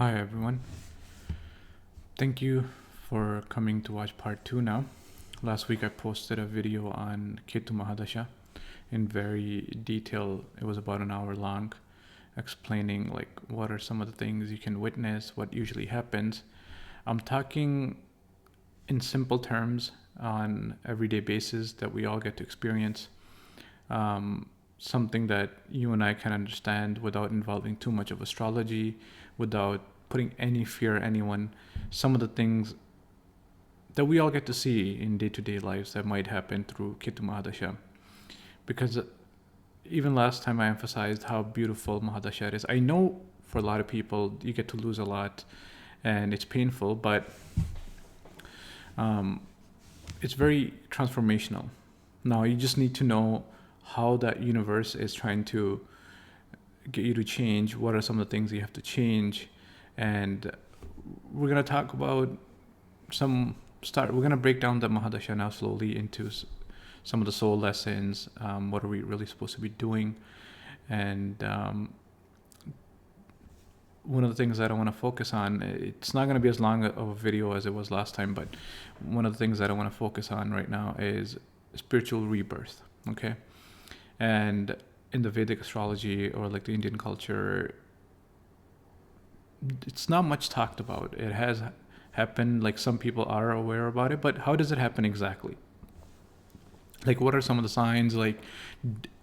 Hi everyone. Thank you for coming to watch part 2 now. Last week I posted a video on Ketu Mahadasha in very detail. It was about an hour long, explaining like what are some of the things you can witness, what usually happens. I'm talking in simple terms on everyday basis that we all get to experience. Something that you and I can understand without involving too much of astrology, without putting any fear anyone. Some of the things that we all get to see in day-to-day lives that might happen through Ketu Mahadasha. Because even last time I emphasized how beautiful Mahadasha is. I know for a lot of people you get to lose a lot and it's painful, but it's very transformational. Now you just need to know how that universe is trying to get you to change. What are some of the things you have to change? And we're going to talk about we're going to break down the Mahadasha now slowly into some of the soul lessons. What are we really supposed to be doing? And one of the things that I want to focus on, it's not going to be as long of a video as it was last time, but one of the things that I want to focus on right now is spiritual rebirth. Okay. And in the Vedic astrology or like the Indian culture, it's not much talked about. It has happened, like some people are aware about it, but how does it happen exactly? Like what are some of the signs? Like,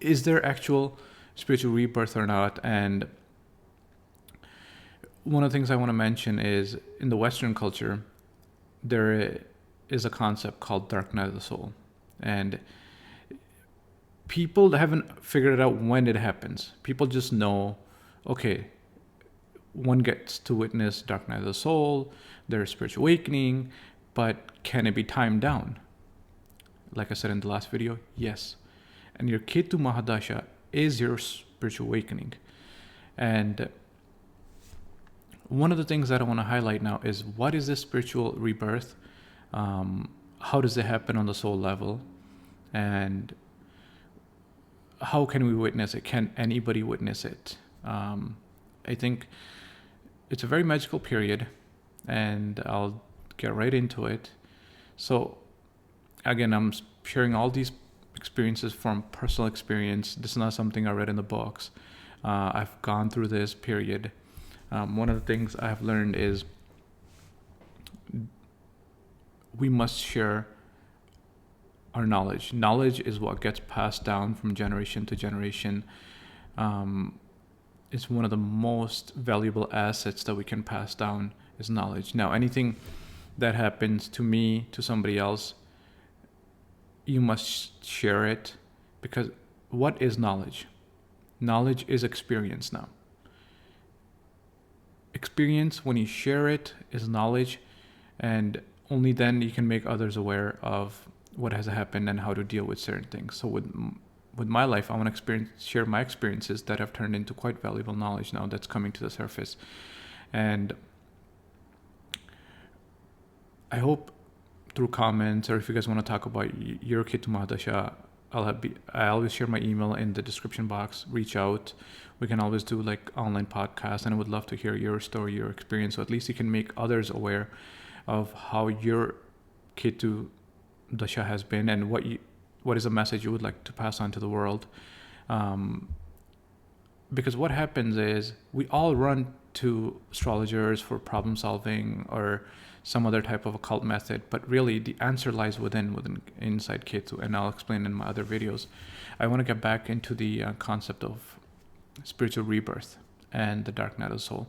is there actual spiritual rebirth or not? And one of the things I want to mention is in the Western culture, there is a concept called dark night of the soul. And people haven't figured out when it happens. People just know, okay, one gets to witness dark night of the soul, there's spiritual awakening, but can it be timed down? Like I said in the last video, yes. And your Ketu Mahadasha is your spiritual awakening. And one of the things that I want to highlight now is what is this spiritual rebirth? How does it happen on the soul level? And how can we witness it? Can anybody witness it? I think it's a very magical period, and I'll get right into it. So again, I'm sharing all these experiences from personal experience. This is not something I read in the books. I've gone through this period. One of the things I have learned is we must share our knowledge. Knowledge is what gets passed down from generation to generation. It's one of the most valuable assets that we can pass down is knowledge. Now, anything that happens to me, to somebody else, you must share it, because what is knowledge? Knowledge is experience now. Experience, when you share it, is knowledge, and only then you can make others aware of what has happened and how to deal with certain things. So with my life, I want to share my experiences that have turned into quite valuable knowledge now that's coming to the surface. And I hope through comments, or if you guys want to talk about your Ketu Mahadasha, I always share my email in the description box. Reach out. We can always do like online podcasts, and I would love to hear your story, your experience, so at least you can make others aware of how your Ketu Dasha has been, and what is a message you would like to pass on to the world. Because what happens is we all run to astrologers for problem solving or some other type of occult method, but really the answer lies within inside Ketu, and I'll explain in my other videos. I want to get back into the concept of spiritual rebirth and the dark night of the soul.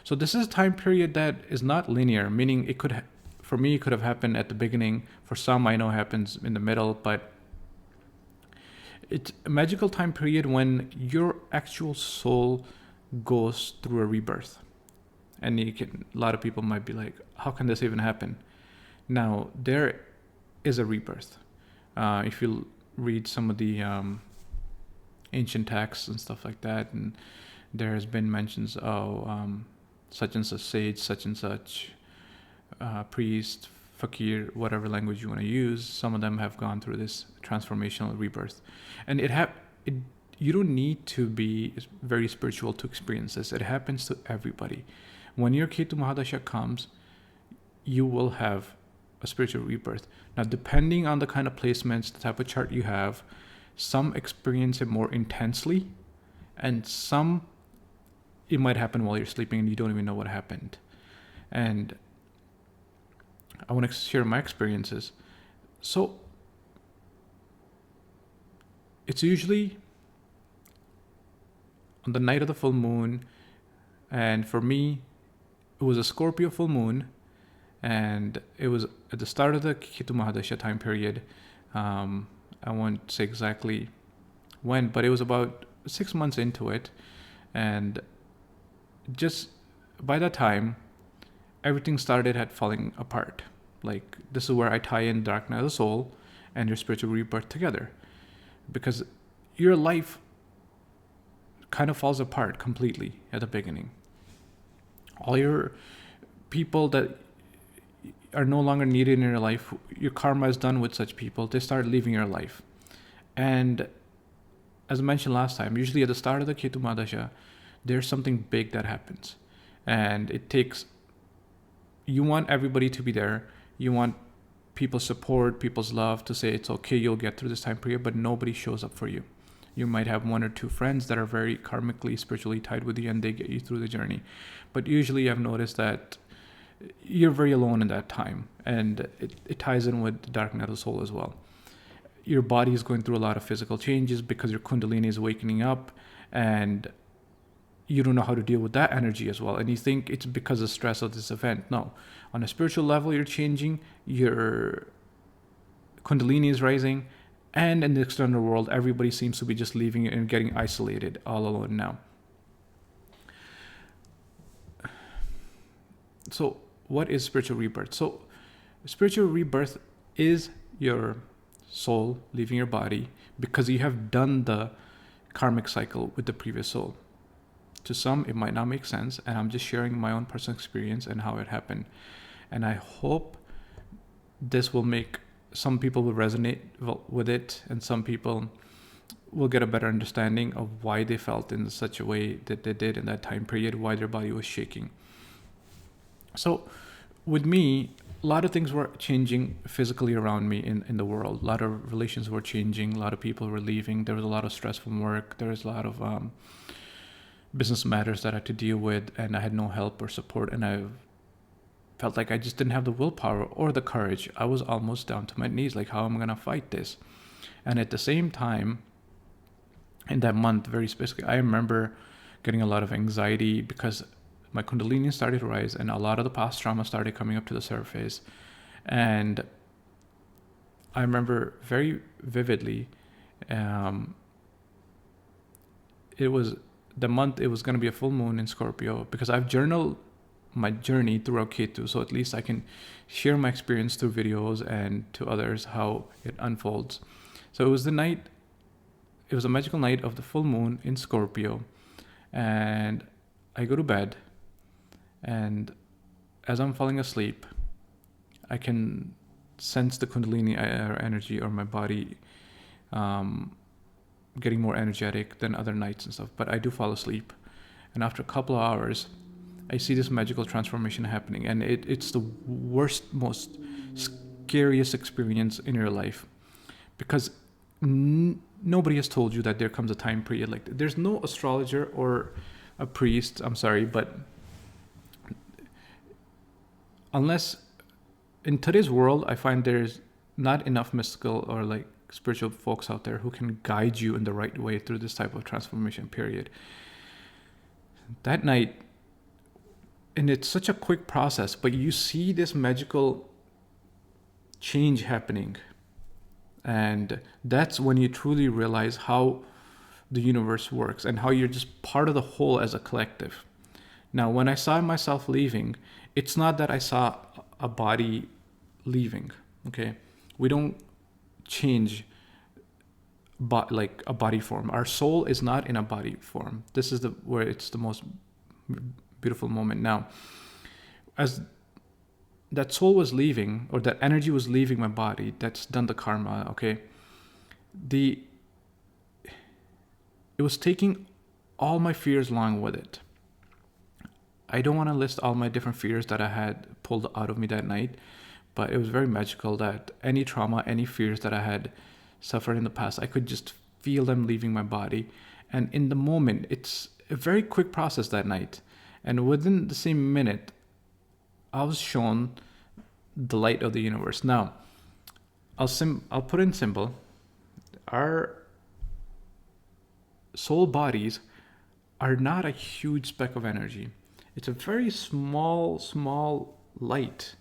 So this is a time period that is not linear, meaning it could for me, it could have happened at the beginning. For some, I know it happens in the middle, but it's a magical time period when your actual soul goes through a rebirth. And a lot of people might be like, how can this even happen? Now, there is a rebirth. If you read some of the ancient texts and stuff like that, and there has been mentions of such and such sage, such and such priest, fakir, whatever language you want to use. Some of them have gone through this transformational rebirth, and you don't need to be very spiritual to experience this. It happens to everybody. When your Ketu Mahadasha comes, you will have a spiritual rebirth. Now, depending on the kind of placements, the type of chart you have, some experience it more intensely, and some it might happen while you're sleeping and you don't even know what happened. And I want to share my experiences. So it's usually on the night of the full moon, and for me, it was a Scorpio full moon, and it was at the start of the Ketu Mahadasha time period. I won't say exactly when, but it was about 6 months into it, and just by that time, everything started at falling apart. Like, this is where I tie in dark night of the soul and your spiritual rebirth together, because your life kind of falls apart completely at the beginning. All your people that are no longer needed in your life, your karma is done with such people, they start leaving your life. And as I mentioned last time, usually at the start of the Ketu Mahadasha, there's something big that happens. And it takes, you want everybody to be there. You want people's support, people's love, to say it's okay, you'll get through this time period, but nobody shows up for you. You might have one or two friends that are very karmically, spiritually tied with you, and they get you through the journey. But usually I've noticed that you're very alone in that time, and it ties in with the dark night of the soul as well. Your body is going through a lot of physical changes because your kundalini is wakening up, and you don't know how to deal with that energy as well. And you think it's because of stress of this event. No. On a spiritual level, you're changing, your kundalini is rising, and in the external world, everybody seems to be just leaving and getting isolated, all alone now. So what is spiritual rebirth? So spiritual rebirth is your soul leaving your body because you have done the karmic cycle with the previous soul. To some, it might not make sense, and I'm just sharing my own personal experience and how it happened. And I hope this will make some people will resonate with it, and some people will get a better understanding of why they felt in such a way that they did in that time period, why their body was shaking. So with me, a lot of things were changing physically around me in the world. A lot of relations were changing. A lot of people were leaving. There was a lot of stress from work. There was a lot of business matters that I had to deal with, and I had no help or support, and I felt like I just didn't have the willpower or the courage. I was almost down to my knees, like, how am I going to fight this? And at the same time, in that month, very specifically, I remember getting a lot of anxiety because my kundalini started to rise, and a lot of the past trauma started coming up to the surface. And I remember very vividly, it was the month it was going to be a full moon in Scorpio, because I've journaled my journey throughout Ketu, so at least I can share my experience through videos and to others how it unfolds. So it was a magical night of the full moon in Scorpio, and I go to bed, and as I'm falling asleep, I can sense the kundalini energy, or my body getting more energetic than other nights and stuff, but I do fall asleep. And after a couple of hours, I see this magical transformation happening, and it's the worst, most scariest experience in your life, because nobody has told you that there comes a time period like that. There's no astrologer or a priest, I'm sorry, but unless in today's world, I find there's not enough mystical or like spiritual folks out there who can guide you in the right way through this type of transformation period. That night, and it's such a quick process, but you see this magical change happening, and that's when you truly realize how the universe works and how you're just part of the whole as a collective. Now, when I saw myself leaving, it's not that I saw a body leaving, okay? We don't change like a body form. Our soul is not in a body form. This is where it's the most beautiful moment. Now, as that soul was leaving, or that energy was leaving my body, that's done the karma, okay? It was taking all my fears along with it. I don't want to list all my different fears that I had pulled out of me that night, but it was very magical that any trauma, any fears that I had suffered in the past, I could just feel them leaving my body. And in the moment, it's a very quick process that night. And within the same minute, I was shown the light of the universe. Now, I'll put in symbol. Our soul bodies are not a huge speck of energy. It's a very small light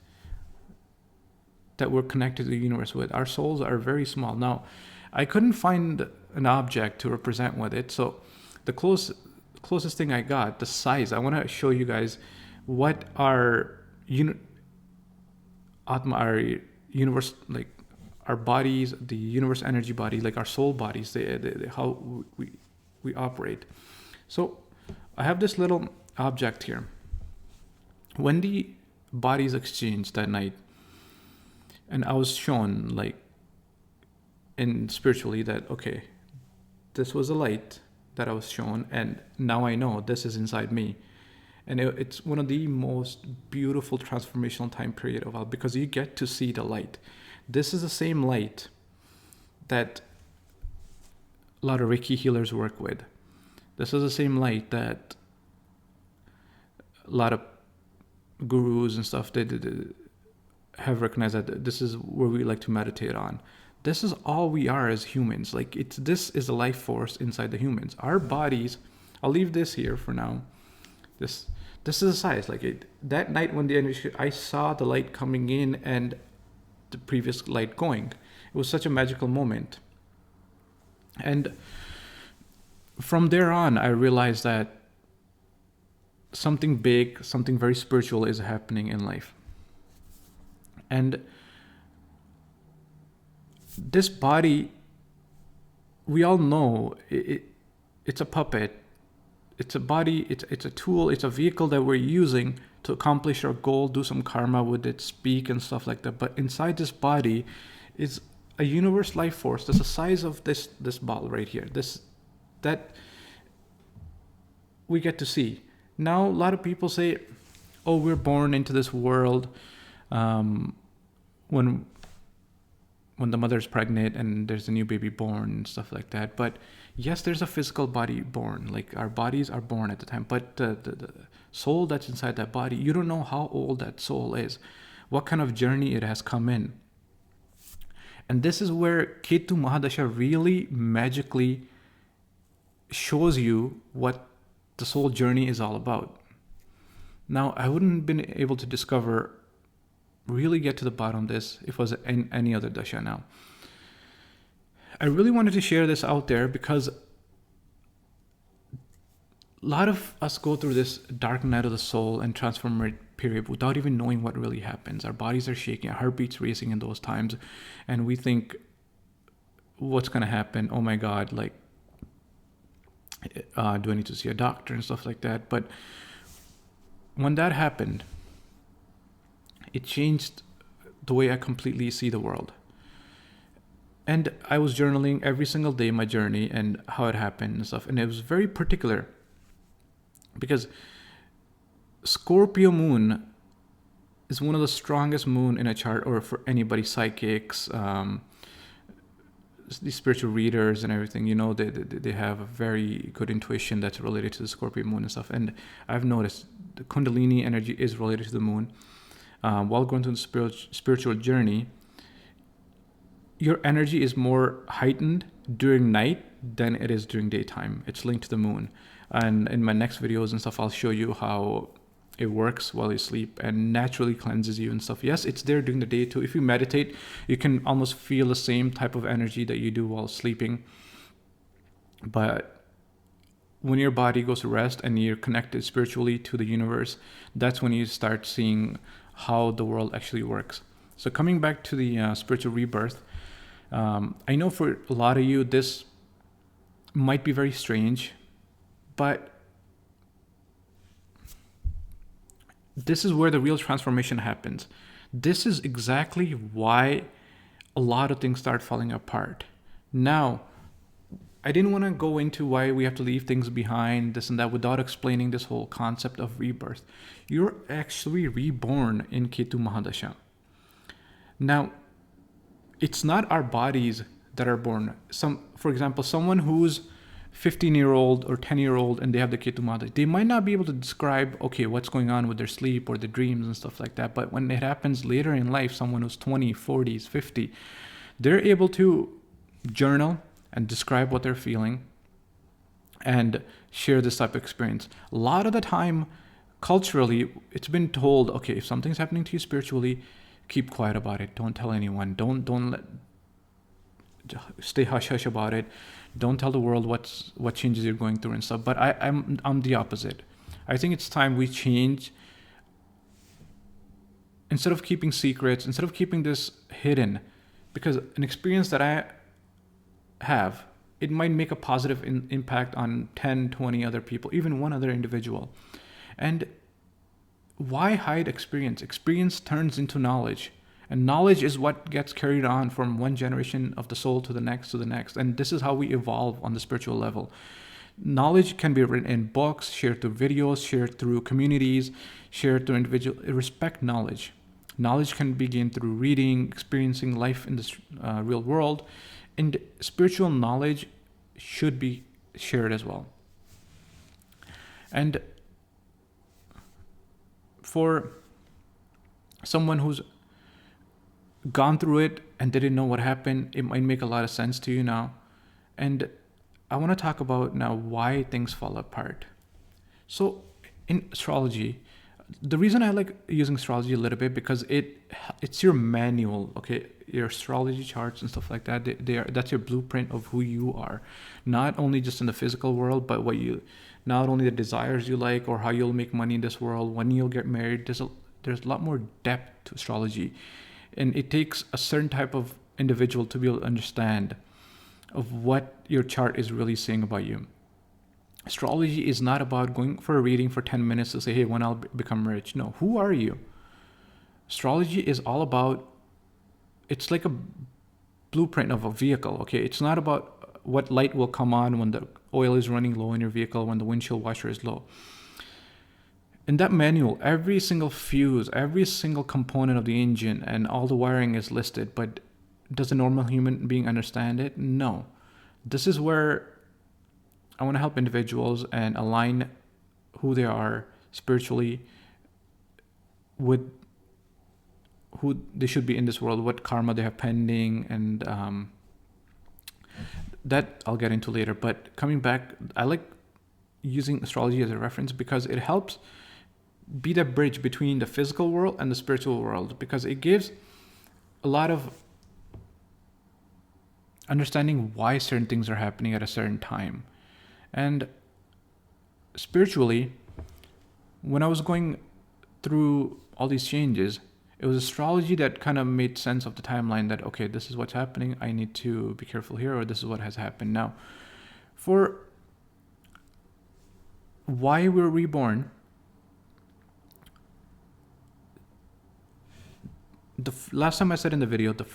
that we're connected to the universe with. Our souls are very small. Now, I couldn't find an object to represent with it, so the closest thing I got, the size. I want to show you guys what our our universe, like our bodies, the universe energy body, like our soul bodies, how we operate. So I have this little object here. When the bodies exchanged that night, and I was shown like in spiritually that, okay, this was a light that I was shown, and now I know this is inside me. And it's one of the most beautiful transformational time period of all, because you get to see the light. This is the same light that a lot of Reiki healers work with. This is the same light that a lot of gurus and stuff they have recognized that this is where we like to meditate on. This is all we are as humans. Like this is a life force inside the humans. Our bodies, I'll leave this here for now. This is a size. Like that night when I saw the light coming in and the previous light going. It was such a magical moment. And from there on, I realized that something big, something very spiritual is happening in life. And this body, we all know it's a puppet. It's a body, it's a tool, it's a vehicle that we're using to accomplish our goal, do some karma with it, speak and stuff like that. But inside this body is a universe life force that's the size of this ball right here. That we get to see. Now, a lot of people say, oh, we're born into this world when the mother's pregnant and there's a new baby born and stuff like that. But yes, there's a physical body born. Like our bodies are born at the time. But the soul that's inside that body, you don't know how old that soul is, what kind of journey it has come in. And this is where Ketu Mahadasha really magically shows you what the soul journey is all about. Now, I wouldn't have been able to really get to the bottom of this if it was any other dasha now. I really wanted to share this out there because a lot of us go through this dark night of the soul and transformation period without even knowing what really happens. Our bodies are shaking, our heartbeat's racing in those times, and we think, what's going to happen? Oh my God, like, do I need to see a doctor and stuff like that? But when that happened, it changed the way I completely see the world. And I was journaling every single day my journey and how it happened and stuff. And it was very particular because Scorpio moon is one of the strongest moon in a chart, or for anybody, psychics, the spiritual readers and everything, they have a very good intuition that's related to the Scorpio moon and stuff. And I've noticed the Kundalini energy is related to the moon. While going through the spiritual journey, your energy is more heightened during night than it is during daytime. It's linked to the moon. And in my next videos and stuff, I'll show you how it works while you sleep and naturally cleanses you and stuff. Yes, it's there during the day too. If you meditate, you can almost feel the same type of energy that you do while sleeping. But when your body goes to rest and you're connected spiritually to the universe, that's when you start seeing how the world actually works. So coming back to the spiritual rebirth, I know for a lot of you, this might be very strange, but this is where the real transformation happens. This is exactly why a lot of things start falling apart. Now, I didn't want to go into why we have to leave things behind, this and that, without explaining this whole concept of rebirth. You're actually reborn in Ketu Mahadasha. Now, it's not our bodies that are born. For example, someone who's 15-year-old or 10-year-old and they have the Ketu Mahadasha, they might not be able to describe, okay, what's going on with their sleep or their dreams and stuff like that. But when it happens later in life, someone who's 20, 40s, 50, they're able to journal and describe what they're feeling and share this type of experience. A lot of the time, culturally, it's been told, okay, if something's happening to you spiritually, keep quiet about it. Don't tell anyone. Stay hush hush about it. Don't tell the world what changes you're going through and stuff. But I'm the opposite. I think it's time we change. Instead of keeping secrets, instead of keeping this hidden, because an experience that I have, it might make a positive impact on 10, 20 other people, even one other individual. And why hide experience? Experience turns into knowledge. And knowledge is what gets carried on from one generation of the soul to the next. And this is how we evolve on the spiritual level. Knowledge can be written in books, shared through videos, shared through communities, shared through individual. Respect knowledge. Knowledge can be gained through reading, experiencing life in this real world. And spiritual knowledge should be shared as well. And for someone who's gone through it and didn't know what happened, it might make a lot of sense to you now. And I want to talk about now why things fall apart. So in astrology, the reason I like using astrology a little bit, because it's your manual, okay? Your astrology charts and stuff like that, that's your blueprint of who you are. Not only just in the physical world, but not only the desires you like or how you'll make money in this world, when you'll get married. There's a lot more depth to astrology. And it takes a certain type of individual to be able to understand of what your chart is really saying about you. Astrology is not about going for a reading for 10 minutes to say, hey, when I'll become rich. No, who are you? Astrology is all about, it's like a blueprint of a vehicle, okay? It's not about what light will come on when the oil is running low in your vehicle, when the windshield washer is low. In that manual, every single fuse, every single component of the engine and all the wiring is listed, but does a normal human being understand it? No. This is where I want to help individuals and align who they are spiritually with who they should be in this world, what karma they have pending, and that I'll get into later. But coming back, I like using astrology as a reference because it helps be the bridge between the physical world and the spiritual world, because it gives a lot of understanding why certain things are happening at a certain time. And spiritually, when I was going through all these changes, it was astrology that kind of made sense of the timeline that, okay, this is what's happening. I need to be careful here, or this is what has happened. Now, for why we're reborn, the last time I said in the video, the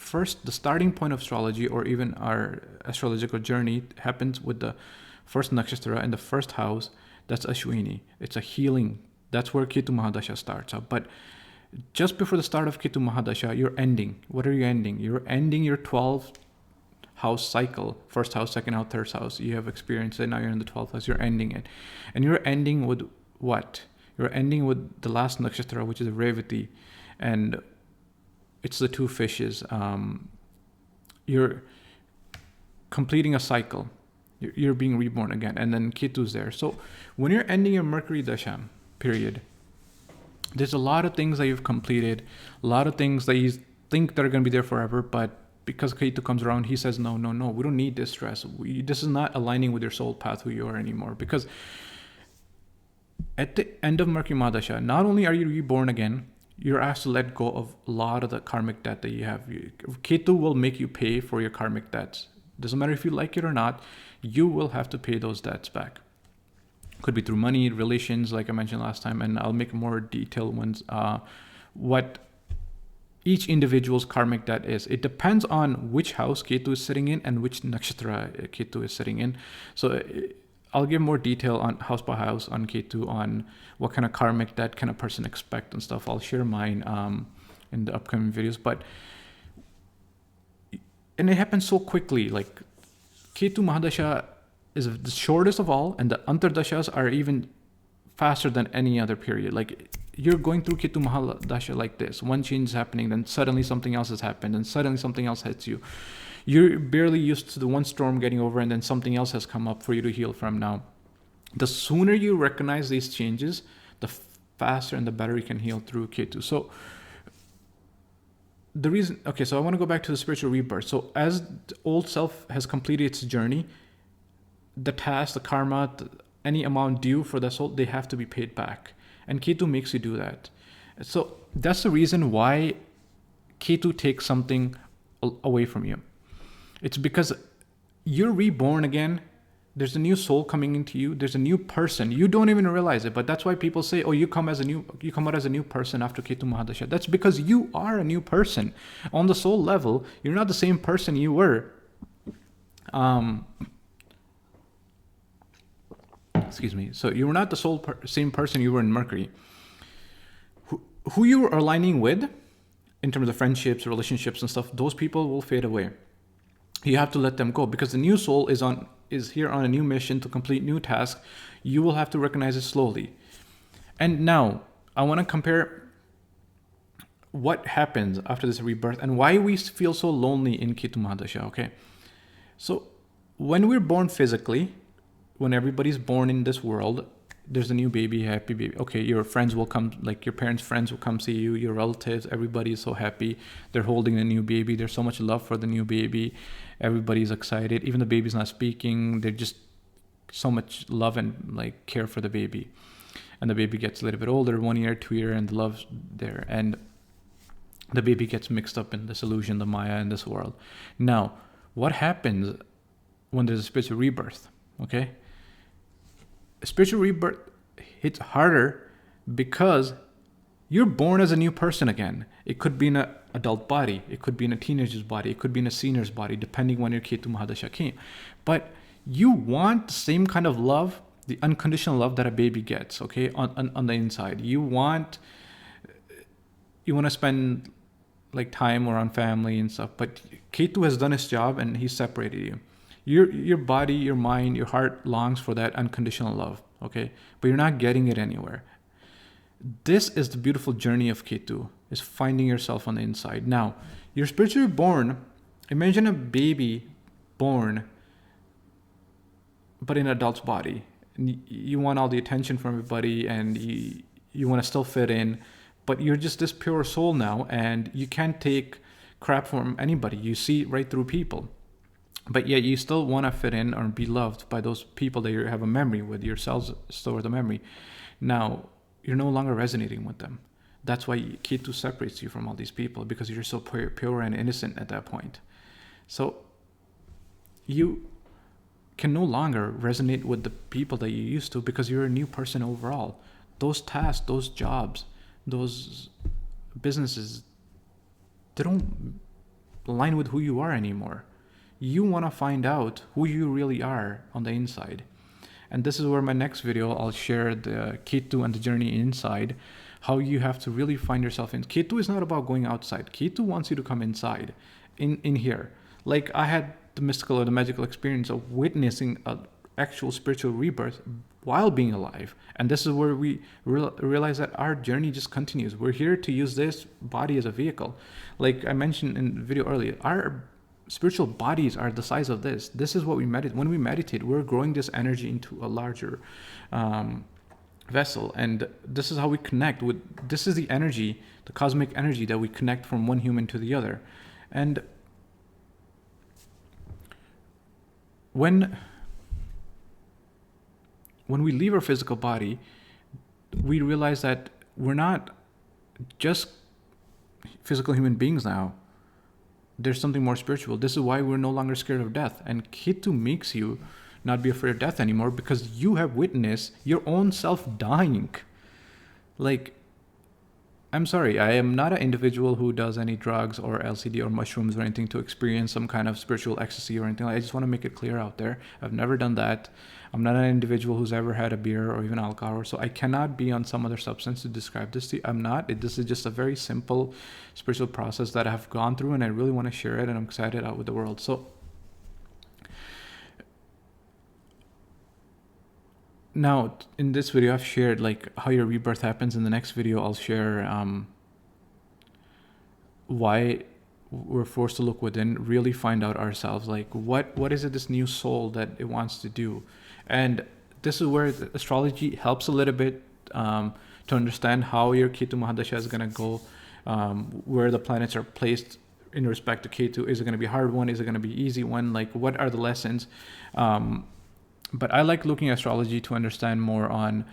starting point of astrology, or even our astrological journey, happens with the first nakshatra in the first house. That's Ashwini. It's a healing. That's where Ketu Mahadasha starts up. But just before the start of Ketu Mahadasha, you're ending. What are you ending? You're ending your 12 house cycle. First house, second house, third house. You have experienced it. Now you're in the 12th house. You're ending it. And you're ending with what? You're ending with the last nakshatra, which is Revati. And it's the two fishes. You're completing a cycle. You're being reborn again. And then Ketu's there. So when you're ending your Mercury Dasha period, there's a lot of things that you've completed, a lot of things that you think that are going to be there forever, but because Ketu comes around, he says, no, we don't need this stress. This is not aligning with your soul path, who you are anymore. Because at the end of Mercury Mahadasha, not only are you reborn again, you're asked to let go of a lot of the karmic debt that you have. Ketu will make you pay for your karmic debts. Doesn't matter if you like it or not, you will have to pay those debts back. Could be through money, relations, like I mentioned last time, and I'll make more detailed ones. What each individual's karmic debt is. It depends on which house Ketu is sitting in and which nakshatra Ketu is sitting in. So I'll give more detail on house by house on Ketu, on what kind of karmic debt can a person expect and stuff. I'll share mine in the upcoming videos. And it happens so quickly. Like Ketu Mahadasha is the shortest of all, and the Antardashas are even faster than any other period. Like you're going through Ketu Mahadasha like this. One change is happening, then suddenly something else has happened, and suddenly something else hits you. You're barely used to the one storm getting over, and then something else has come up for you to heal from. Now, the sooner you recognize these changes, the faster and the better you can heal through Ketu. So the reason, okay, so I want to go back to the spiritual rebirth. So as the old self has completed its journey, the task, the karma, any amount due for the soul, they have to be paid back. And Ketu makes you do that. So that's the reason why Ketu takes something away from you. It's because you're reborn again. There's a new soul coming into you. There's a new person. You don't even realize it, but that's why people say, "Oh, you come out as a new person after Ketu Mahadasha." That's because you are a new person. On the soul level, you're not the same person you were. Excuse me. So you were not the same person you were in Mercury. Who you are aligning with, in terms of friendships, relationships, and stuff, those people will fade away. You have to let them go, because the new soul is here on a new mission to complete new tasks. You will have to recognize it slowly. And now I want to compare what happens after this rebirth and why we feel so lonely in Ketu Mahadasha. Okay, so when we're born physically, when everybody's born in this world, there's a new baby, happy baby. Okay, your friends will come, like your parents' friends will come see you, your relatives, everybody is so happy. They're holding a new baby. There's so much love for the new baby. Everybody's excited. Even the baby's not speaking. They're just so much love and like care for the baby. And the baby gets a little bit older, 1 year, 2 year, and the love's there. And the baby gets mixed up in this illusion, the Maya, in this world. Now, what happens when there's a spiritual rebirth? Okay? Spiritual rebirth hits harder because you're born as a new person again. It could be in an adult body, it could be in a teenager's body, it could be in a senior's body, depending when your Ketu Mahadasha came. But you want the same kind of love, the unconditional love that a baby gets, okay, on the inside. You want to spend like time around family and stuff, but Ketu has done his job and he separated you. Your body, your mind, your heart longs for that unconditional love, okay? But you're not getting it anywhere. This is the beautiful journey of Ketu, is finding yourself on the inside. Now, you're spiritually born. Imagine a baby born, but in an adult's body. And you want all the attention from everybody, and you want to still fit in, but you're just this pure soul now, and you can't take crap from anybody. You see right through people. But yet you still want to fit in or be loved by those people that you have a memory with. Your cells store the memory. Now, you're no longer resonating with them. That's why Ketu separates you from all these people, because you're so pure and innocent at that point. So you can no longer resonate with the people that you used to, because you're a new person overall. Those tasks, those jobs, those businesses, they don't align with who you are anymore. You want to find out who you really are on the inside. And this is where my next video, I'll share the Ketu and the journey inside, how you have to really find yourself in. Ketu is not about going outside. Ketu wants you to come inside, in here. Like I had the mystical or the magical experience of witnessing an actual spiritual rebirth while being alive. And this is where we realize that our journey just continues. We're here to use this body as a vehicle. Like I mentioned in the video earlier, our spiritual bodies are the size of this. This is what we meditate. When we meditate, we're growing this energy into a larger vessel. And this is how we connect with, this is the energy, the cosmic energy that we connect from one human to the other. And when we leave our physical body, we realize that we're not just physical human beings now. There's something more spiritual. This is why we're no longer scared of death. And Ketu makes you not be afraid of death anymore, because you have witnessed your own self dying. Like, I'm sorry, I am not an individual who does any drugs or LCD or mushrooms or anything to experience some kind of spiritual ecstasy or anything. I just want to make it clear out there. I've never done that. I'm not an individual who's ever had a beer or even alcohol, so I cannot be on some other substance to describe this to you. I'm not. This is just a very simple spiritual process that I have gone through, and I really want to share it, and I'm excited out with the world. So now in this video, I've shared like how your rebirth happens. In the next video, I'll share why we're forced to look within, really find out ourselves, like what is it, this new soul that it wants to do. And this is where the astrology helps a little bit to understand how your Ketu Mahadasha is going to go, where the planets are placed in respect to Ketu. Is it going to be a hard one? Is it going to be easy one? Like, what are the lessons? But I like looking at astrology to understand more on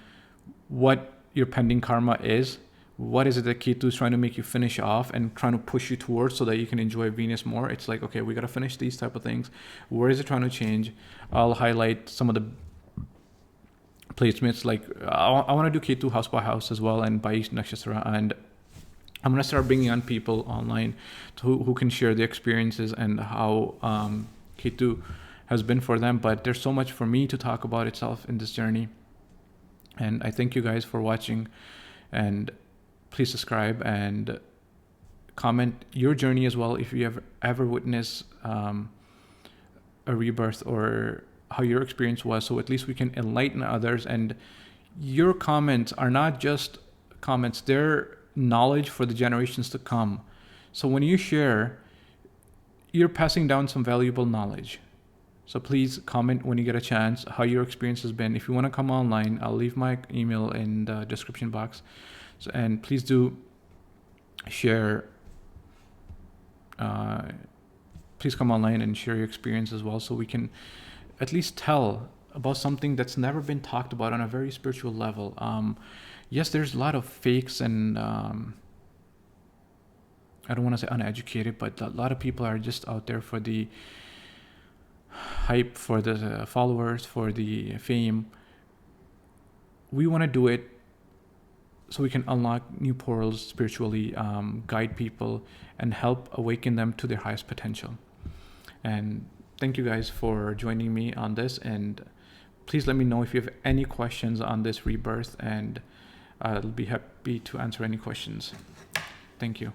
what your pending karma is. What is it that Ketu is trying to make you finish off and trying to push you towards so that you can enjoy Venus more? It's like, okay, we got to finish these type of things. Where is it trying to change? I'll highlight some of the placements. Like I want to do Ketu house by house as well, and by each nakshatra. And I'm going to start bringing on people online who can share the experiences and how Ketu has been for them. But there's so much for me to talk about itself in this journey. And I thank you guys for watching, and please subscribe and comment your journey as well if you have ever witnessed a rebirth or how your experience was, so at least we can enlighten others. And your comments are not just comments, they're knowledge for the generations to come. So when you share, you're passing down some valuable knowledge. So please comment when you get a chance how your experience has been. If you want to come online, I'll leave my email in the description box. So, and please do share. Please come online and share your experience as well, so we can at least tell about something that's never been talked about on a very spiritual level. Yes, there's a lot of fakes and I don't want to say uneducated, but a lot of people are just out there for the hype, for the followers, for the fame. We want to do it so we can unlock new portals spiritually, guide people, and help awaken them to their highest potential. And thank you guys for joining me on this. And please let me know if you have any questions on this rebirth, and I'll be happy to answer any questions. Thank you.